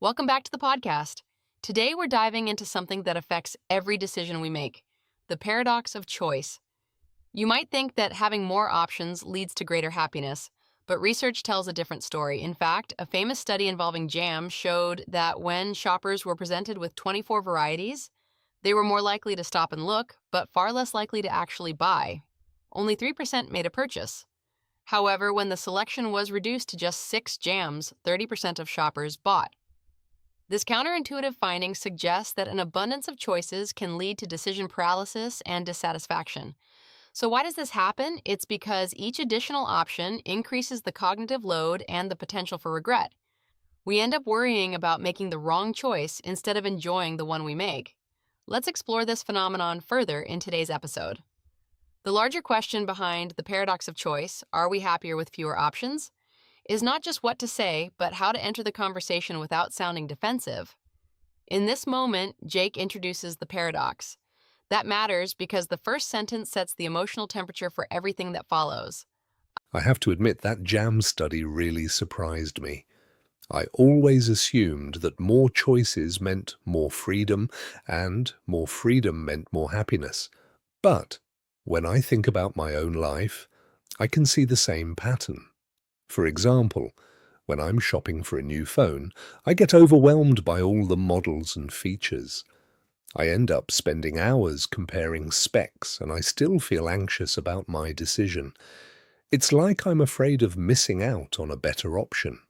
Welcome back to the podcast. Today we're diving into something that affects every decision we make, the paradox of choice. You might think that having more options leads to greater happiness, but research tells a different story. In fact, a famous study involving jam showed that when shoppers were presented with 24 varieties, they were more likely to stop and look, but far less likely to actually buy. Only 3% made a purchase. However, when the selection was reduced to just 6 jams, 30% of shoppers bought. This counterintuitive finding suggests that an abundance of choices can lead to decision paralysis and dissatisfaction. So why does this happen? It's because each additional option increases the cognitive load and the potential for regret. We end up worrying about making the wrong choice instead of enjoying the one we make. Let's explore this phenomenon further in today's episode. The larger question behind the paradox of choice, are we happier with fewer options, is not just what to say, but how to enter the conversation without sounding defensive. In this moment, Jake introduces the paradox. That matters because the first sentence sets the emotional temperature for everything that follows. I have to admit that jam study really surprised me. I always assumed that more choices meant more freedom, and more freedom meant more happiness. But when I think about my own life, I can see the same pattern. For example, when I'm shopping for a new phone, I get overwhelmed by all the models and features. I end up spending hours comparing specs, and I still feel anxious about my decision. It's like I'm afraid of missing out on a better option.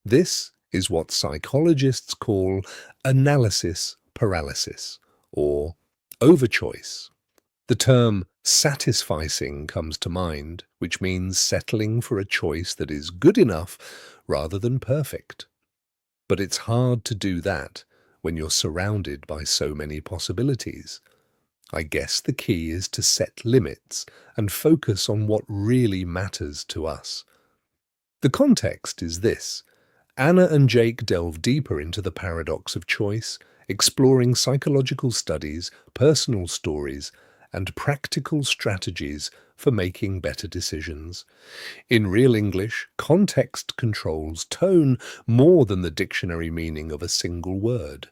This is what psychologists call analysis paralysis, or overchoice. The term satisficing comes to mind, which means settling for a choice that is good enough rather than perfect. But it's hard to do that when you're surrounded by so many possibilities. I guess the key is to set limits and focus on what really matters to us. The context is this. Anna and Jake delve deeper into the paradox of choice, exploring psychological studies, personal stories, and practical strategies for making better decisions. In real English, context controls tone more than the dictionary meaning of a single word.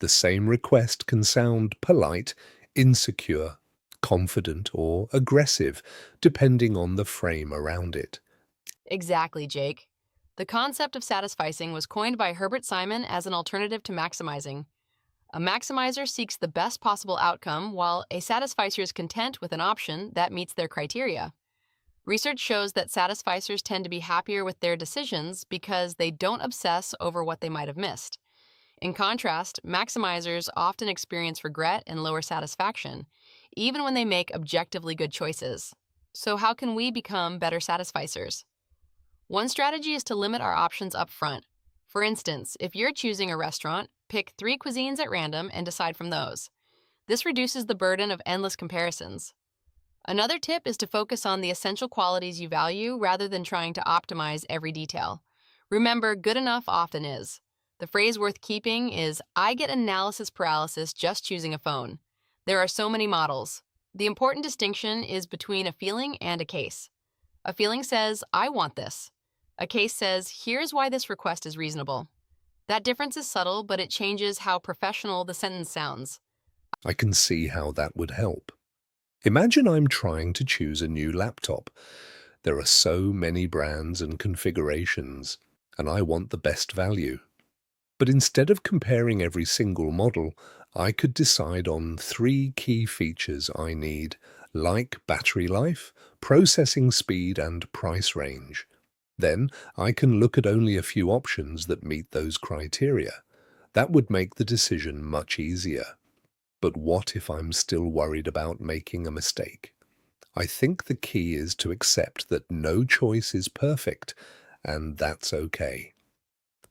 The same request can sound polite, insecure, confident, or aggressive, depending on the frame around it. Exactly, Jake. The concept of satisficing was coined by Herbert Simon as an alternative to maximizing. A maximizer seeks the best possible outcome, while a satisficer is content with an option that meets their criteria. Research shows that satisficers tend to be happier with their decisions because they don't obsess over what they might have missed. In contrast, maximizers often experience regret and lower satisfaction, even when they make objectively good choices. So how can we become better satisficers? One strategy is to limit our options up front. For instance, if you're choosing a restaurant, pick 3 cuisines at random and decide from those. This reduces the burden of endless comparisons. Another tip is to focus on the essential qualities you value rather than trying to optimize every detail. Remember, good enough often is. The phrase worth keeping is, I get analysis paralysis just choosing a phone. There are so many models. The important distinction is between a feeling and a case. A feeling says, I want this. A case says, here's why this request is reasonable. That difference is subtle, but it changes how professional the sentence sounds. I can see how that would help. Imagine I'm trying to choose a new laptop. There are so many brands and configurations, and I want the best value. But instead of comparing every single model, I could decide on 3 key features I need, like battery life, processing speed, and price range. Then I can look at only a few options that meet those criteria. That would make the decision much easier. But what if I'm still worried about making a mistake? I think the key is to accept that no choice is perfect, and that's okay.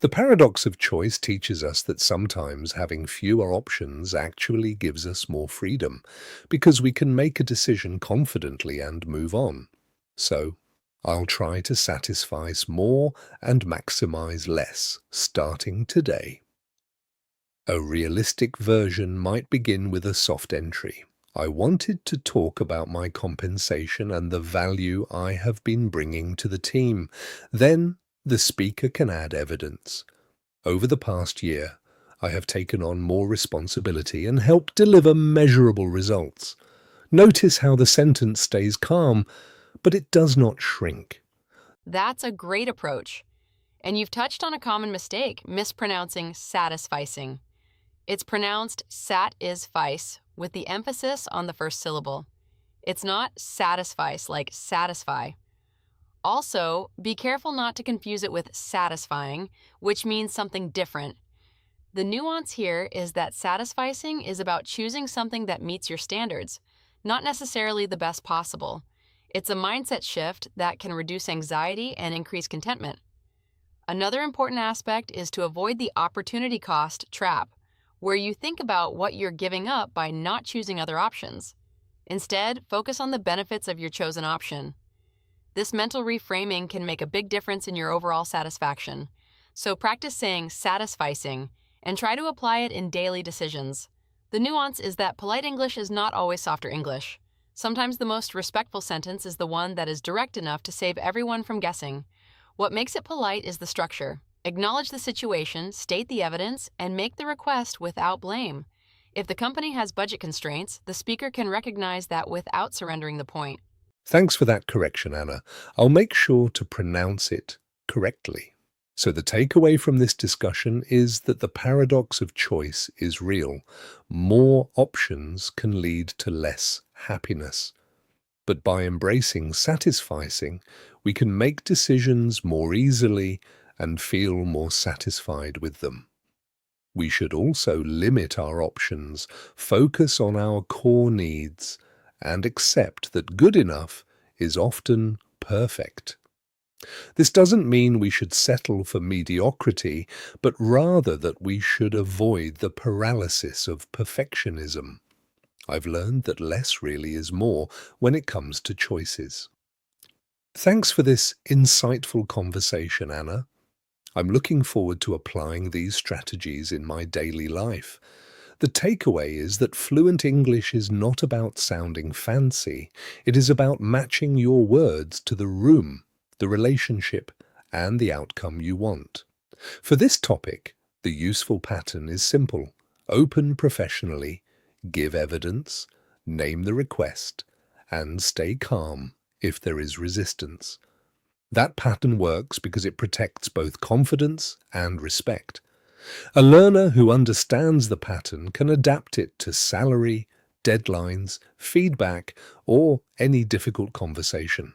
The paradox of choice teaches us that sometimes having fewer options actually gives us more freedom, because we can make a decision confidently and move on. So, I'll try to satisfy more and maximize less, starting today. A realistic version might begin with a soft entry. I wanted to talk about my compensation and the value I have been bringing to the team. Then the speaker can add evidence. Over the past year, I have taken on more responsibility and helped deliver measurable results. Notice how the sentence stays calm, but it does not shrink. That's a great approach. And you've touched on a common mistake, mispronouncing satisficing. It's pronounced sat is fice with the emphasis on the first syllable. It's not satisfice like satisfy. Also, be careful not to confuse it with satisfying, which means something different. The nuance here is that satisficing is about choosing something that meets your standards, not necessarily the best possible. It's a mindset shift that can reduce anxiety and increase contentment. Another important aspect is to avoid the opportunity cost trap, where you think about what you're giving up by not choosing other options. Instead, focus on the benefits of your chosen option. This mental reframing can make a big difference in your overall satisfaction. So practice saying satisficing and try to apply it in daily decisions. The nuance is that polite English is not always softer English. Sometimes the most respectful sentence is the one that is direct enough to save everyone from guessing. What makes it polite is the structure. Acknowledge the situation, state the evidence, and make the request without blame. If the company has budget constraints, the speaker can recognize that without surrendering the point. Thanks for that correction, Anna. I'll make sure to pronounce it correctly. So the takeaway from this discussion is that the paradox of choice is real. More options can lead to less happiness. But by embracing satisficing, we can make decisions more easily and feel more satisfied with them. We should also limit our options, focus on our core needs, and accept that good enough is often perfect. This doesn't mean we should settle for mediocrity, but rather that we should avoid the paralysis of perfectionism. I've learned that less really is more when it comes to choices. Thanks for this insightful conversation, Anna. I'm looking forward to applying these strategies in my daily life. The takeaway is that fluent English is not about sounding fancy. It is about matching your words to the room, the relationship, and the outcome you want. For this topic, the useful pattern is simple. Open professionally, give evidence, name the request, and stay calm if there is resistance. That pattern works because it protects both confidence and respect. A learner who understands the pattern can adapt it to salary, deadlines, feedback, or any difficult conversation.